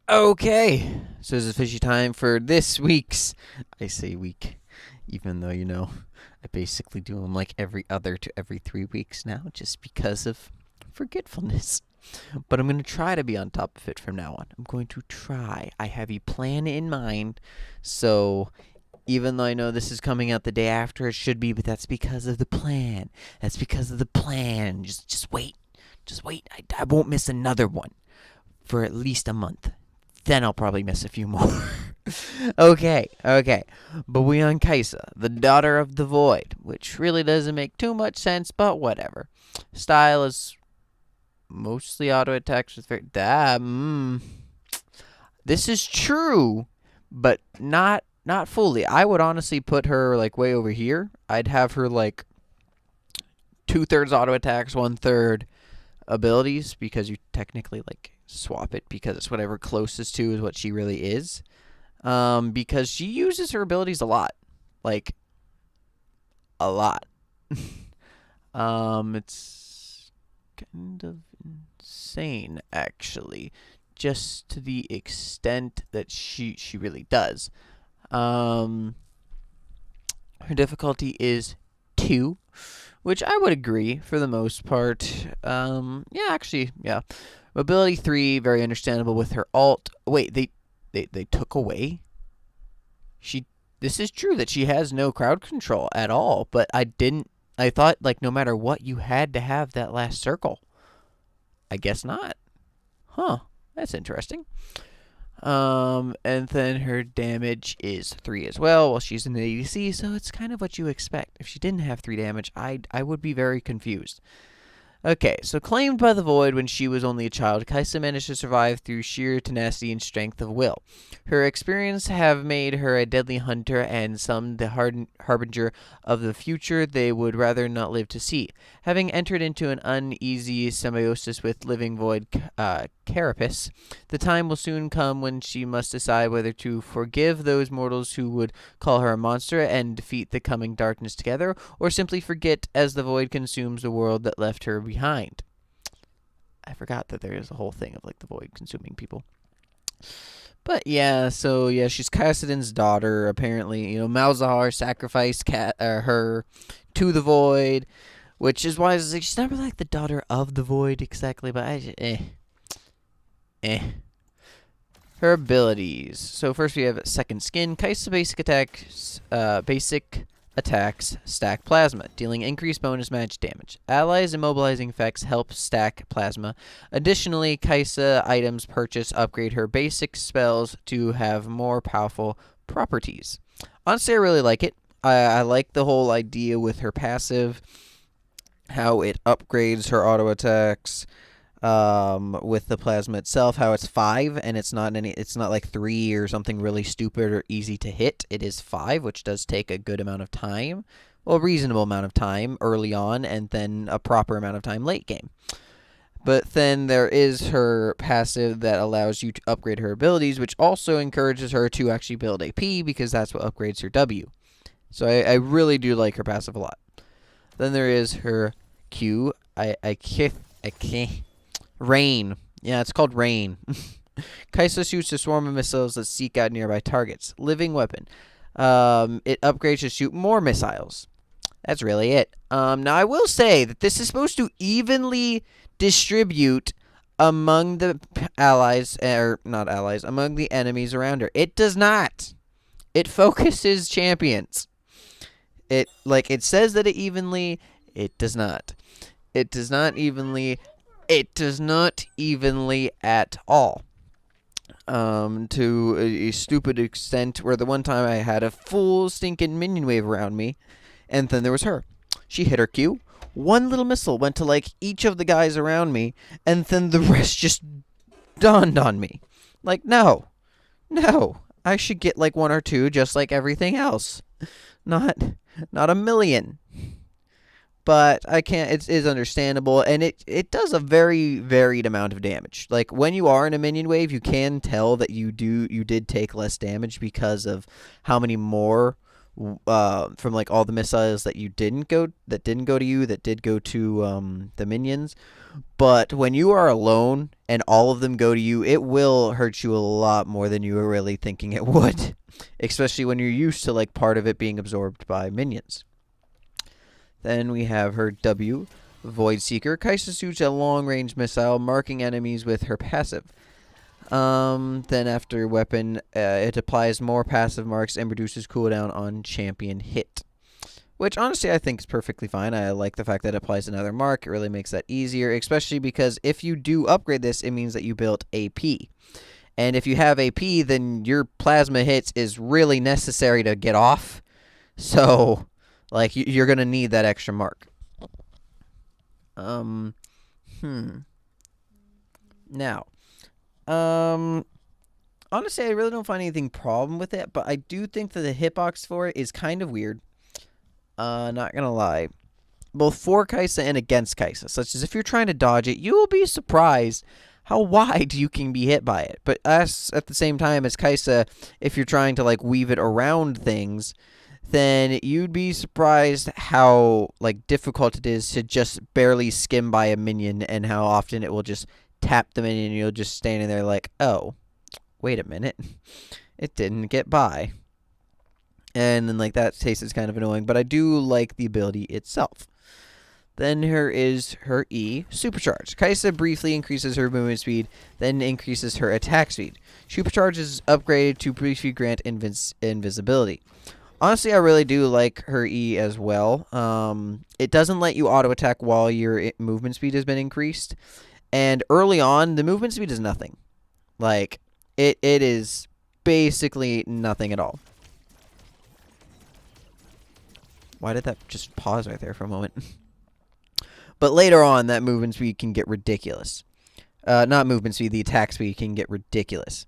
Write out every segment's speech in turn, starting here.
Okay, so it's officially time for this week's. I say week, even though I basically do them like every other to every 3 weeks now, just because of forgetfulness. But I'm going to try to be on top of it from now on. I'm going to try. I have a plan in mind, so even though I know this is coming out the day after it should be, but that's because of the plan. That's because of the plan. Just wait. Just wait. I won't miss another one for at least a month. Then I'll probably miss a few more. Okay. But we on Kaisa, the daughter of the void, which really doesn't make too much sense, but whatever. Style is mostly auto attacks with very. This is true, but not fully. I would honestly put her like way over here. I'd have her like 2/3 auto attacks, 1/3 abilities, because you technically like swap it because it's whatever closest to is what she really is. Because she uses her abilities a lot, like a lot. It's kind of insane actually, just to the extent that she really does. Um, her difficulty is 2, which I would agree for the most part. Yeah, actually, yeah. Mobility 3, very understandable with her alt. Wait, they took away. She. This is true that she has no crowd control at all, but I didn't. I thought like no matter what, you had to have that last circle. I guess not. Huh. That's interesting. And then her damage is 3 as well. Well, she's an ADC, so it's kind of what you expect. If she didn't have 3 damage, I would be very confused. Okay, so claimed by the Void when she was only a child, Kaisa managed to survive through sheer tenacity and strength of will. Her experience have made her a deadly hunter, and some the harbinger of the future they would rather not live to see. Having entered into an uneasy symbiosis with living Void carapace, the time will soon come when she must decide whether to forgive those mortals who would call her a monster and defeat the coming darkness together, or simply forget as the void consumes the world that left her behind. I forgot that there is a whole thing of like the void consuming people. But yeah, so yeah, she's Kassadin's daughter. Apparently, Malzahar sacrificed her to the void, which is why she's not really like the daughter of the void exactly. But eh. Her abilities. So first we have Second Skin. Kaisa basic attacks stack plasma, dealing increased bonus match damage. Allies immobilizing effects help stack plasma. Additionally, Kaisa items purchase upgrade her basic spells to have more powerful properties. Honestly, I really like it. I like the whole idea with her passive, how it upgrades her auto attacks. With the plasma itself, how it's 5 and it's not like 3 or something really stupid or easy to hit. It is 5, which does take a good amount of time, well, a reasonable amount of time early on, and then a proper amount of time late game. But then there is her passive that allows you to upgrade her abilities, which also encourages her to actually build AP, because that's what upgrades her W. So I really do like her passive a lot. Then there is her Q. I can't. Rain. Yeah, it's called Rain. Kaisa shoots a swarm of missiles that seek out nearby targets. Living weapon. It upgrades to shoot more missiles. That's really it. Now, I will say that this is supposed to evenly distribute among the allies, or not allies, among the enemies around her. It does not. It focuses champions. It says that it evenly. It does not. It does not evenly. It does not evenly at all. To a stupid extent where the one time I had a full stinking minion wave around me, and then there was her. She hit her Q. One little missile went to like each of the guys around me, and then the rest just dawned on me. Like, no. I should get like 1 or 2 just like everything else. Not a million. But I can't. It is understandable, and it does a very varied amount of damage. Like when you are in a minion wave, you can tell that you did take less damage because of how many more from like all the missiles that didn't go to you, that did go to the minions. But when you are alone and all of them go to you, it will hurt you a lot more than you were really thinking it would. Especially when you're used to like part of it being absorbed by minions. Then we have her W, Void Seeker. Kaisa shoots a long-range missile, marking enemies with her passive. Then after weapon, it applies more passive marks and reduces cooldown on champion hit. Which, honestly, I think is perfectly fine. I like the fact that it applies another mark. It really makes that easier, especially because if you do upgrade this, it means that you built AP. And if you have AP, then your plasma hits is really necessary to get off. So, like, you're going to need that extra mark. Now, honestly, I really don't find anything problem with it, but I do think that the hitbox for it is kind of weird. Not gonna lie. Both for Kaisa and against Kaisa, such as if you're trying to dodge it, you will be surprised how wide you can be hit by it. But as at the same time as Kaisa, if you're trying to like weave it around things, then you'd be surprised how like difficult it is to just barely skim by a minion, and how often it will just tap the minion and you'll just standing there like, oh, wait a minute, it didn't get by. And then, like, that taste is kind of annoying, but I do like the ability itself. Then here is her E, Supercharge. Kaisa briefly increases her movement speed, then increases her attack speed. Supercharge is upgraded to briefly grant invisibility. Honestly, I really do like her E as well. It doesn't let you auto-attack while your movement speed has been increased. And early on, the movement speed is nothing. Like, it is basically nothing at all. Why did that just pause right there for a moment? But later on, that movement speed can get ridiculous. Not movement speed, the attack speed can get ridiculous.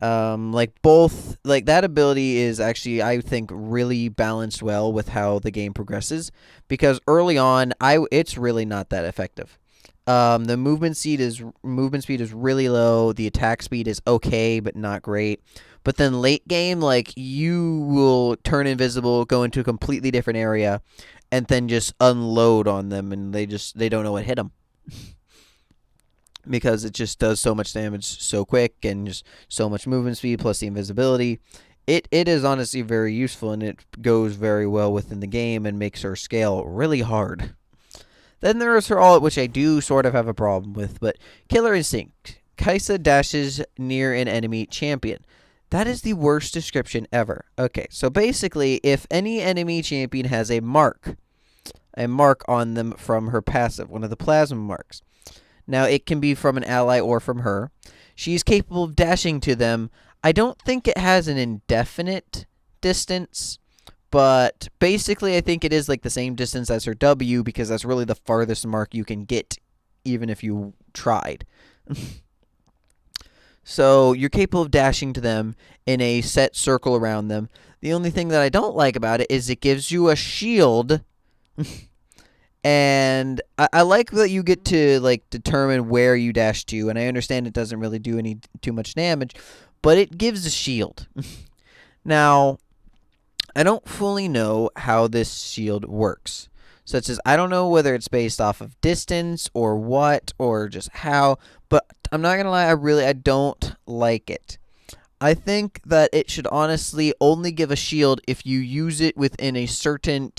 Like that ability is actually, I think, really balanced well with how the game progresses. Because early on, it's really not that effective. The movement speed is really low. The attack speed is okay, but not great. But then late game, like, you will turn invisible, go into a completely different area, and then just unload on them, and they don't know what hit them. Because it just does so much damage so quick, and just so much movement speed, plus the invisibility. It is honestly very useful, and it goes very well within the game, and makes her scale really hard. Then there is her ult, which I do sort of have a problem with, but Killer Instinct. Kaisa dashes near an enemy champion. That is the worst description ever. Okay, so basically, if any enemy champion has a mark on them from her passive, one of the plasma marks. Now, it can be from an ally or from her. She's capable of dashing to them. I don't think it has an indefinite distance, but basically I think it is like the same distance as her W, because that's really the farthest mark you can get, even if you tried. So you're capable of dashing to them in a set circle around them. The only thing that I don't like about it is it gives you a shield. And I like that you get to like determine where you dash to, and I understand it doesn't really do too much damage, but it gives a shield. Now, I don't fully know how this shield works. Such as, I don't know whether it's based off of distance or what, or just how, but I'm not going to lie, I don't like it. I think that it should honestly only give a shield if you use it within a certain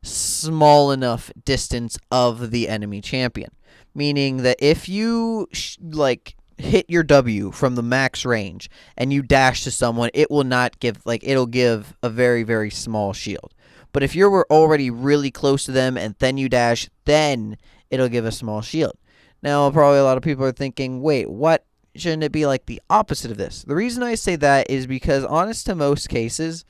small enough distance of the enemy champion. Meaning that if you, hit your W from the max range and you dash to someone, it will not give, it'll give a very, very small shield. But if you were already really close to them and then you dash, then it'll give a small shield. Now, probably a lot of people are thinking, wait, what? Shouldn't it be like the opposite of this? The reason I say that is because, honest to most cases,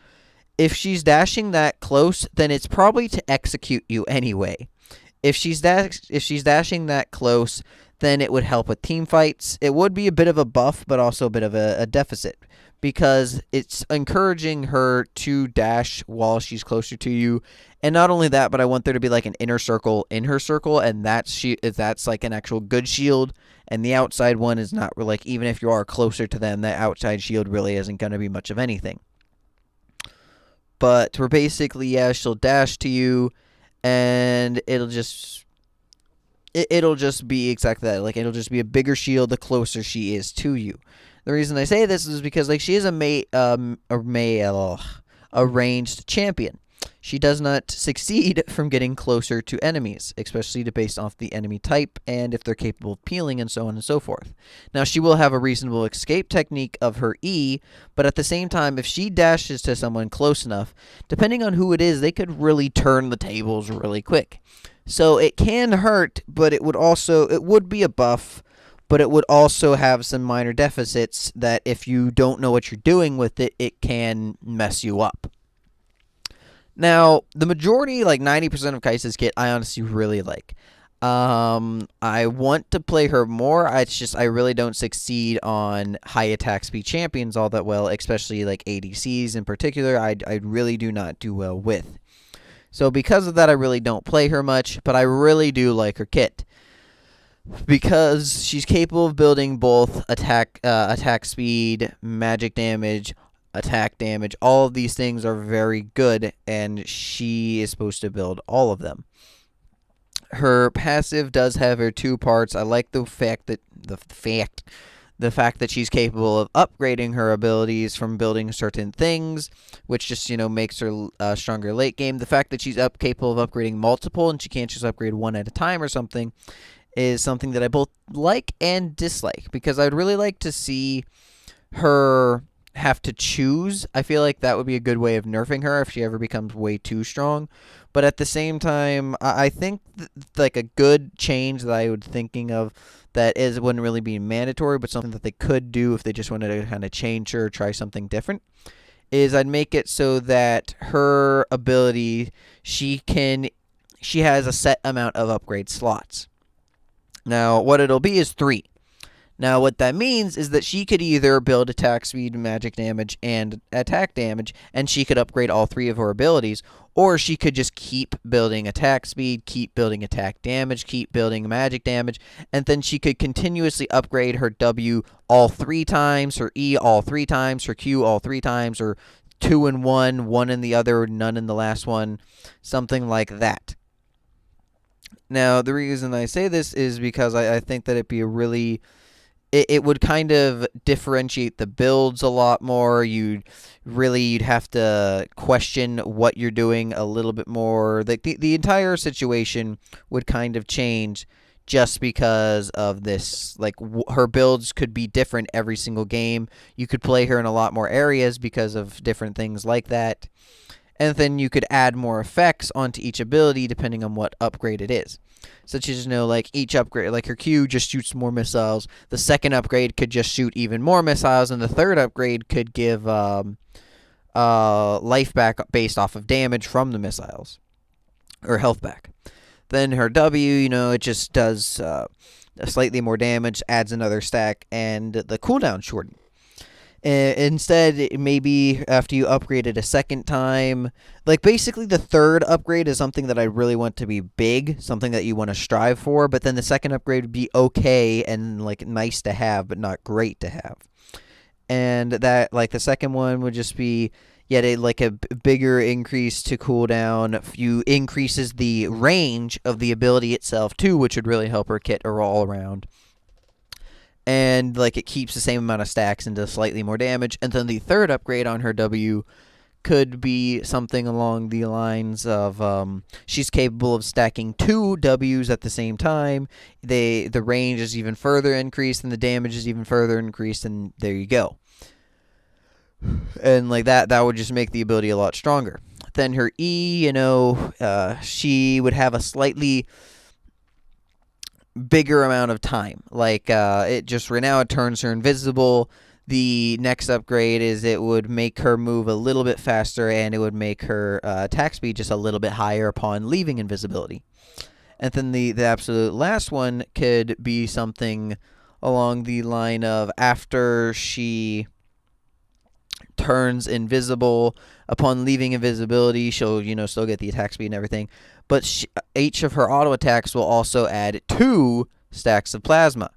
if she's dashing that close, then it's probably to execute you anyway. If she's dashing that close, then it would help with team fights. It would be a bit of a buff, but also a bit of a deficit, because it's encouraging her to dash while she's closer to you. And not only that, but I want there to be like an inner circle in her circle, and that's like an actual good shield. And the outside one is not, like, even if you are closer to them, that outside shield really isn't going to be much of anything. But we're basically, yeah, she'll dash to you, and it'll just it'll just be exactly that. Like, it'll just be a bigger shield the closer she is to you. The reason I say this is because, like, she is a ranged champion. She does not succeed from getting closer to enemies, especially based off the enemy type and if they're capable of peeling and so on and so forth. Now, she will have a reasonable escape technique of her E, but at the same time, if she dashes to someone close enough, depending on who it is, they could really turn the tables really quick. So it can hurt, but it would be a buff, but it would also have some minor deficits that if you don't know what you're doing with it, it can mess you up. Now, the majority, like 90% of Kai'Sa's kit, I honestly really like. I want to play her more. It's just I really don't succeed on high attack speed champions all that well, especially like ADCs in particular. I really do not do well with. So because of that, I really don't play her much, but I really do like her kit. Because she's capable of building both attack speed, magic damage, attack damage. All of these things are very good, and she is supposed to build all of them. Her passive does have her two parts. I like the fact that she's capable of upgrading her abilities from building certain things, which just, makes her stronger late game. The fact that she's capable of upgrading multiple and she can't just upgrade one at a time or something is something that I both like and dislike, because I'd really like to see her have to choose. I feel like that would be a good way of nerfing her if she ever becomes way too strong. But at the same time, I think like a good change that I would thinking of that wouldn't really be mandatory, but something that they could do if they just wanted to kind of change her or try something different, is I'd make it so that her ability, she has a set amount of upgrade slots. Now, what it'll be is 3. Now, what that means is that she could either build attack speed, magic damage, and attack damage, and she could upgrade all 3 of her abilities, or she could just keep building attack speed, keep building attack damage, keep building magic damage, and then she could continuously upgrade her W all 3 times, her E all 3 times, her Q all 3 times, or 2 in one, 1 in the other, none in the last one, something like that. Now, the reason I say this is because I think that it'd be a really... It would kind of differentiate the builds a lot more. You'd have to question what you're doing a little bit more. The entire situation would kind of change just because of this. Like, her builds could be different every single game. You could play her in a lot more areas because of different things like that. And then you could add more effects onto each ability depending on what upgrade it is. Such as, like each upgrade, like her Q just shoots more missiles. The second upgrade could just shoot even more missiles, and the third upgrade could give life back based off of damage from the missiles, or health back. Then her W, it just does slightly more damage, adds another stack, and the cooldown shortened. Instead, maybe after you upgrade it a second time, like basically the third upgrade is something that I really want to be big, something that you want to strive for, but then the second upgrade would be okay and like nice to have, but not great to have. And that, like the second one would just be yet a bigger increase to cooldown. You increases the range of the ability itself too, which would really help her kit her all around. And like it keeps the same amount of stacks and does slightly more damage. And then the third upgrade on her W could be something along the lines of she's capable of stacking 2 Ws at the same time. The range is even further increased and the damage is even further increased, and there you go. And like that would just make the ability a lot stronger. Then her E, she would have a slightly bigger amount of time. Like it just right now it turns her invisible. The next upgrade is it would make her move a little bit faster, and it would make her attack speed just a little bit higher upon leaving invisibility. And then the absolute last one could be something along the line of after she turns invisible, upon leaving invisibility, she'll still get the attack speed and everything, but each of her auto attacks will also add 2 stacks of plasma.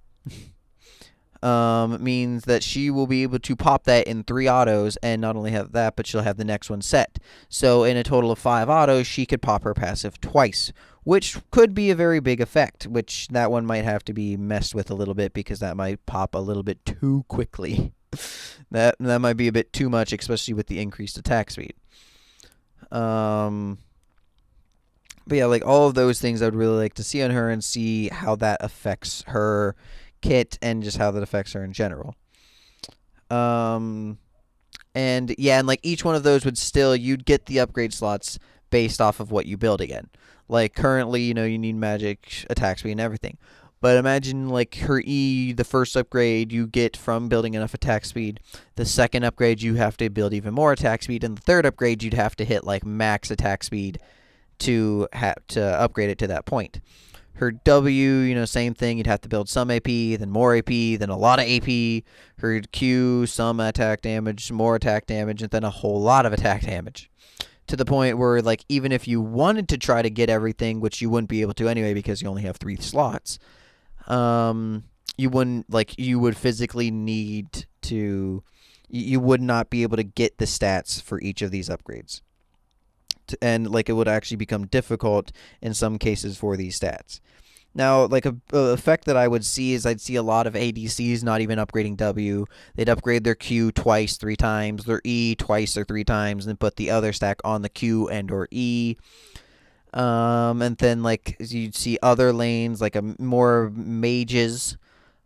means that she will be able to pop that in 3 autos, and not only have that, but she'll have the next one set. So in a total of 5 autos, she could pop her passive twice, which could be a very big effect, which that one might have to be messed with a little bit because that might pop a little bit too quickly. that might be a bit too much, especially with the increased attack speed. But yeah, like all of those things I would really like to see on her and see how that affects her kit and just how that affects her in general. And yeah, and like each one of those would still, you'd get the upgrade slots based off of what you build again. Like currently, you need magic, attack speed, and everything. But imagine like her E, the first upgrade you get from building enough attack speed. The second upgrade you have to build even more attack speed, and the third upgrade you'd have to hit like max attack speed to upgrade it to that point. Her W, same thing. You'd have to build some AP, then more AP, then a lot of AP. Her Q, some attack damage, more attack damage, and then a whole lot of attack damage. To the point where, like, even if you wanted to try to get everything, which you wouldn't be able to anyway because you only have 3 slots, you would physically need to, you would not be able to get the stats for each of these upgrades. And like it would actually become difficult in some cases for these stats. Now, like a effect that I would see is I'd see a lot of ADCs not even upgrading W. They'd upgrade their Q twice, 3 times, their E twice or 3 times, and put the other stack on the Q and or E. And then like you'd see other lanes like more mages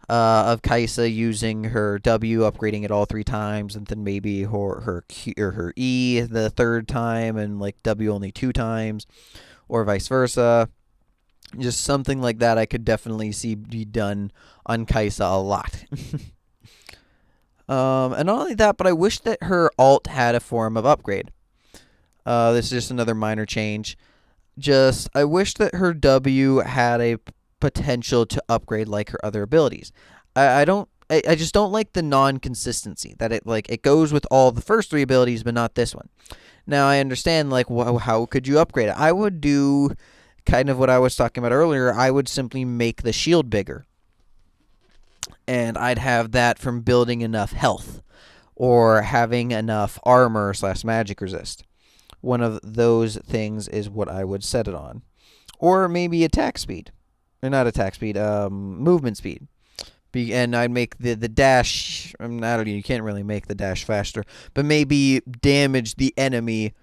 of Kaisa using her W, upgrading it all 3 times, and then maybe her Q or her E the 3rd time, and like W only 2 times, or vice versa. Just something like that I could definitely see be done on Kaisa a lot. And not only that, but I wish that her alt had a form of upgrade. This is just another minor change. I wish that her W had a potential to upgrade like her other abilities. I just don't like the non-consistency that it goes with all the first 3 abilities but not this one. Now I understand like how could you upgrade it? I would do kind of what I was talking about earlier. I would simply make the shield bigger. And I'd have that from building enough health or having enough armor / magic resist. One of those things is what I would set it on. Or maybe attack speed. Or not attack speed, movement speed. And I'd make the dash, I don't know, you can't really make the dash faster, but maybe damage the enemy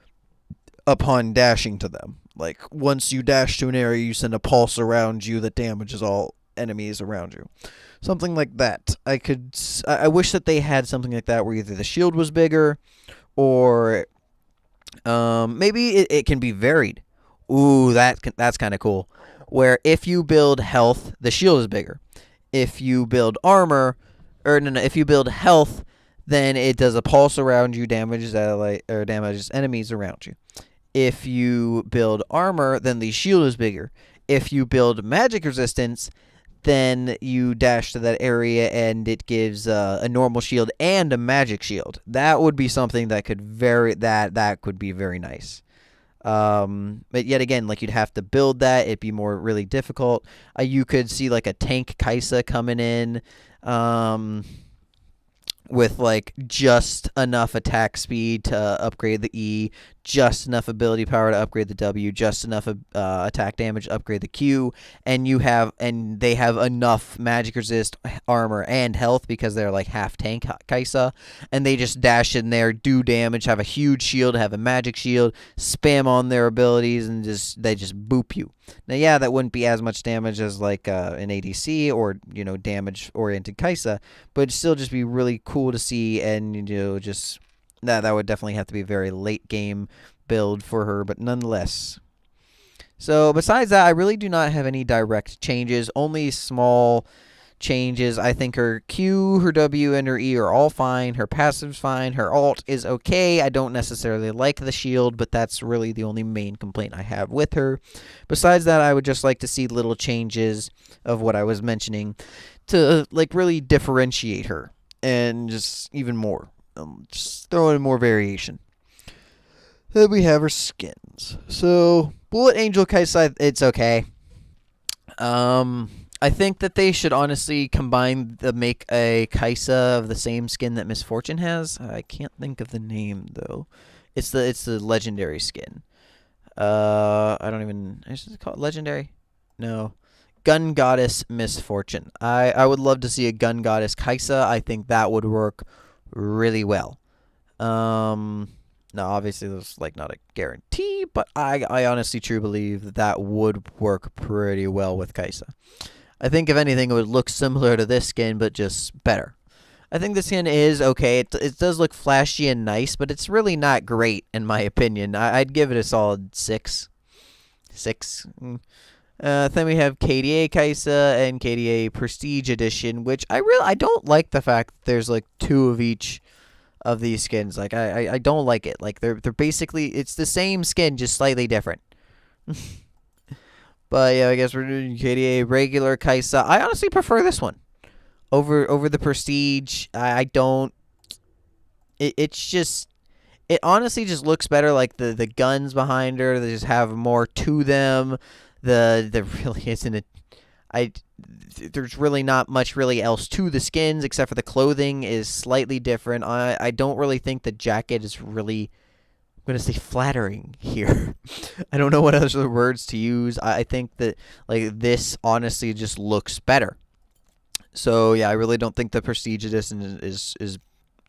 upon dashing to them. Like, once you dash to an area, you send a pulse around you that damages all enemies around you. Something like that. I wish that they had something like that where either the shield was bigger, or maybe it can be varied. Ooh, that's kind of cool. Where if you build health, the shield is bigger. If you build armor, if you build health, then it does a pulse around you, damages enemies around you. If you build armor, then the shield is bigger. If you build magic resistance, then you dash to that area and it gives a normal shield and a magic shield. That would be something that could that could be very nice. But yet again, like you'd have to build that. It'd be really difficult. You could see like a tank Kaisa coming in, with like just enough attack speed to upgrade the E, just enough ability power to upgrade the W, just enough attack damage to upgrade the Q, and they have enough magic resist, armor, and health because they're like half tank Kaisa, and they just dash in there, do damage, have a huge shield, have a magic shield, spam on their abilities, and they just boop you. Now, yeah, that wouldn't be as much damage as like an ADC or damage-oriented Kaisa, but it'd still just be really cool to see, and just that would definitely have to be a very late game build for her, but nonetheless. So besides that, I really do not have any direct changes, only small changes. I think her Q, her W, and her E are all fine. Her passive's fine. Her alt is okay. I don't necessarily like the shield, but that's really the only main complaint I have with her. Besides that, I would just like to see little changes of what I was mentioning to like really differentiate her and just even more. Just throw in more variation. Then we have her skins. So Bullet Angel Kaisa, it's okay. I think that they should honestly combine the make a Kaisa of the same skin that Miss Fortune has. I can't think of the name though. It's the legendary skin. I don't even. Is it called legendary? No. Gun Goddess Misfortune. I would love to see a Gun Goddess Kaisa. I think that would work really well. Now obviously there's like not a guarantee, but I honestly truly believe that that would work pretty well with Kaisa. I think if anything, it would look similar to this skin, but just better. I think the skin is okay. It does look flashy and nice, but it's really not great in my opinion. I'd give it a solid 6. 6. Then we have KDA Kaisa and KDA Prestige Edition, which I don't like the fact that there's like 2 of each of these skins. Like I don't like it. Like they're basically it's the same skin, just slightly different. But yeah, I guess we're doing KDA regular Kaisa. I honestly prefer this one over the Prestige. I don't. It's just it honestly just looks better. Like the guns behind her, they just have more to them. The really isn't a. There's really not much really else to the skins except for the clothing is slightly different. I don't really think the jacket is really, I'm going to say, flattering here. I don't know what other words to use. I think that like this honestly just looks better. So yeah, I really don't think the Prestige Edition is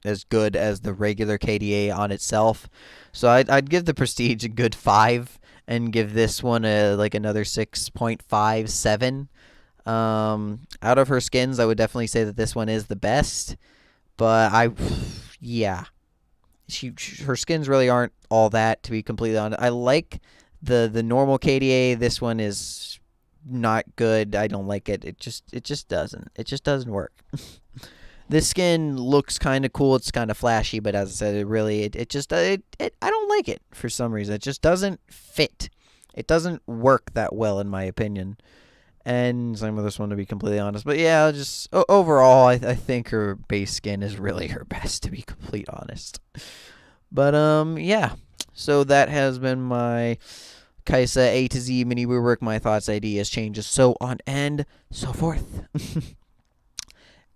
as good as the regular KDA on itself. So I'd give the Prestige a good 5 and give this one a like another 6.57. Out of her skins, I would definitely say that this one is the best. But yeah, her skins really aren't all that, to be completely honest. I like the normal KDA. This one is not good. I don't like it. It just doesn't work. This skin looks kind of cool. It's kind of flashy, but as I said, I don't like it for some reason. It just doesn't fit. It doesn't work that well in my opinion. And same with this one, to be completely honest. But yeah, just overall, I think her base skin is really her best, to be completely honest. But yeah. So that has been my Kaisa A to Z mini rework, my thoughts, ideas, changes, so on and so forth.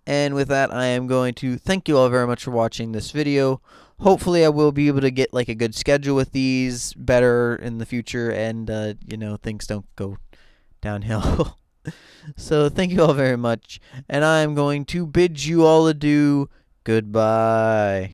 And with that, I am going to thank you all very much for watching this video. Hopefully, I will be able to get like a good schedule with these better in the future, and things don't go downhill. So thank you all very much, and I am going to bid you all adieu. Goodbye.